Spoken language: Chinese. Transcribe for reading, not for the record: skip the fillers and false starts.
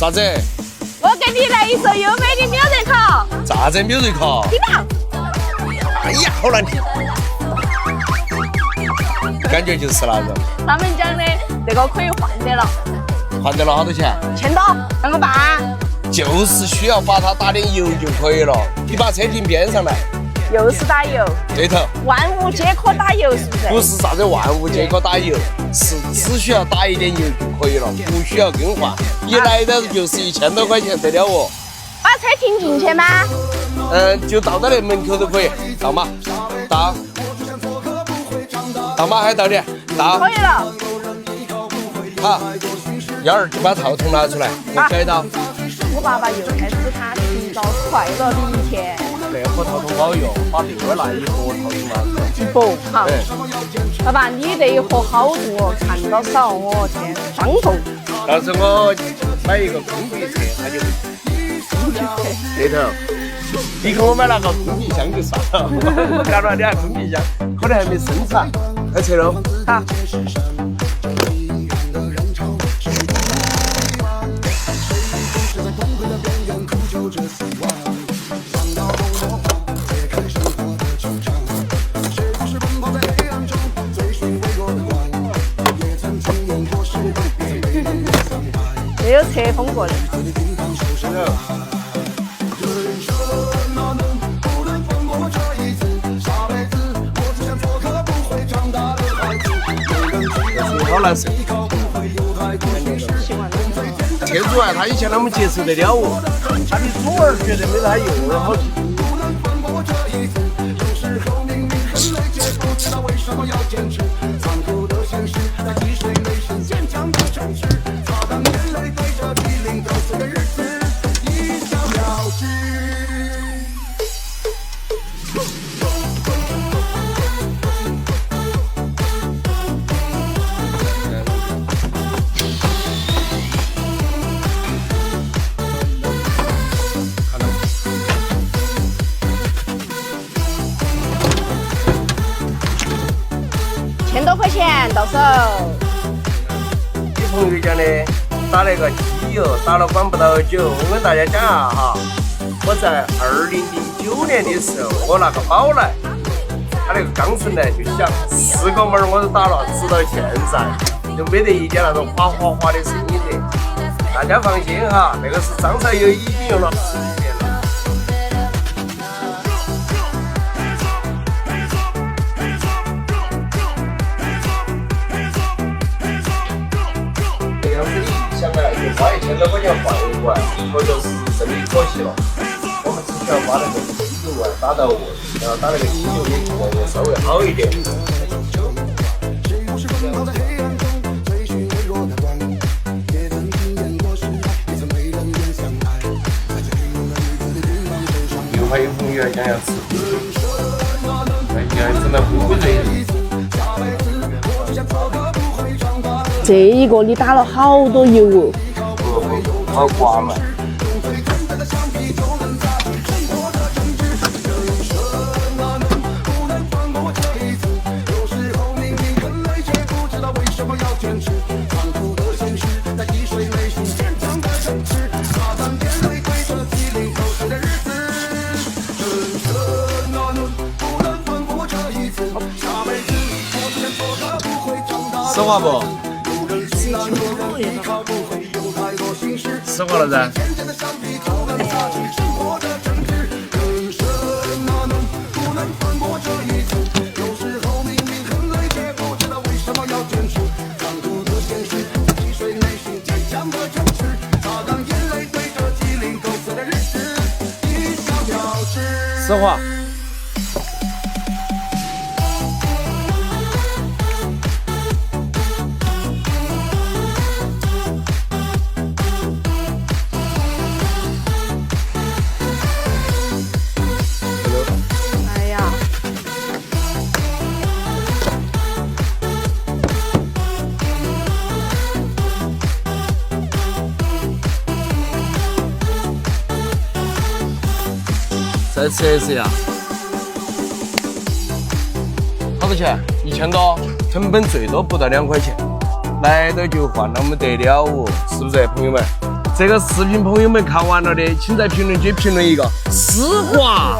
啥子？我给你来一首优美的秒热考。啥子秒热考？听到？哎呀，好难听。感觉就是那种。他们讲的这个可以换得了。换得了好多钱1000多，啷个办？就是需要把它打点油就可以了。你把车停边上来。又是打油。对头。万物皆可打油，是不是？不是啥子万物皆可打油，是只需要打一点油就可以了，不需要更换。一来的就是1000多块钱得了哦。把车停进去吗？就到到那门口都可以。到吗？到。到吗？还到点？到。可以了。好，12就把套筒拿出来，我改到。我爸爸又开始他寻找快乐的一天。那盒套筒好用，把另外那一盒套筒拿出来。不好。爸爸，你这一盒好重哦，看到少，我天，伤痛。到时候我买一个空气车，它就。对头。你给我买那个空气箱就算了，我搞了2空气箱，可能还没生产。开车喽。好。没有侧风过的。好难受。车主啊，他以前啷么接受得了哦？他的主儿觉得没他油好听。1000多块钱到手。你朋友讲的，打那个机油打了管不到久。我跟大家讲下哈，我在2009年的时候，我那个宝来，它那个钢绳呢就响，4个门我都打了，直到现在就没得一点那种哗哗哗的声音的。大家放心哈，那个是张少友已经用了10年了。想来就花1000多块钱换一罐，我就是真的可惜了。我们只需要把那个机油打到位，然后打那个机油的质量也稍微好一点。又还有朋友想要吃，哎呀，真的不对。这一个你打了好多油哦。好刮嘛。实话不？实话了噻。实话。哎呀，再吃一次呀？好多钱？1000多，成本最多不到2块钱，来到就换，那么得了哦，是不是朋友们？这个视频朋友们看完了的，请在评论区评论一个丝滑。